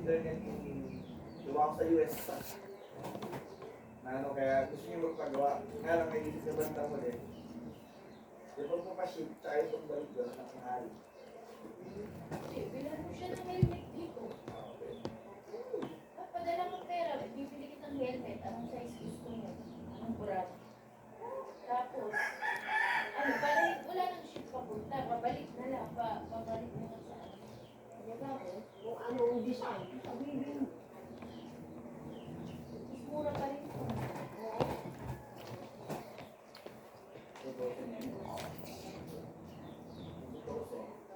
sender niya gawa ko sa US pa. Na ano, kaya gusto niyo magpagawa. Nga lang, may isip na banda mo din. Yung pag mapaship, tsaka yung pagbalik doon, nakahali. Bilang mo siya ng helmet dito. Padala mo pera, bibili kitang helmet. Anong size gusto mo? Anong brand? Tapos, para wala nang ship papunta, pabalik na lang, pabalik na lang sa ano. Diba mo? Kung anong design, sabihin mo. Mas mura pa rin ito.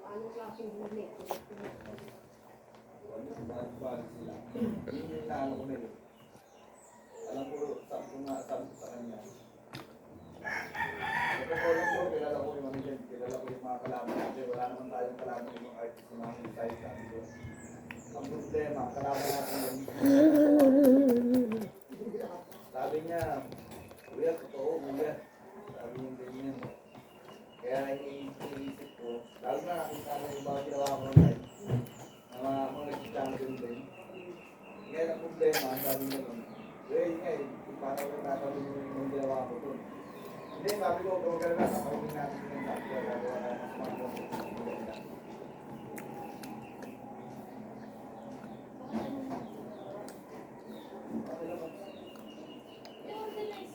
Anong klaseng helmet? Bag sila. Yun yung naano ko nila. Alam ko, sabi ko sa kanya. Ito ko lang po, kilala ko yung mga dyan, kilala ko yung mga kalaban natin. Wala naman tayong kalaban yung mga artist na mga side sabi ko. Ang problema, kalaban natin yung sabi niya, kuya, totoo, kuya. Sabi niya ganyan. Kaya iniisip ko, lalo na nakita na yung mga ginawa ko online, na mga nag-champion din. Kaya ang problema, sabi niya nun, well, nga eh, paano ko natawin yung ginawa ko dun. Hindi, sabi ko, kung gano'n na, kapagin natin yung sabi ko, gagawa na mas maganda.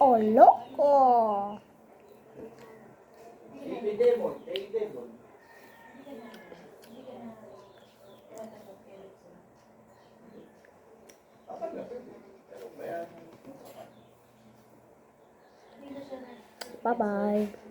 Oh, loco! Take demon, take demon. Bye-bye.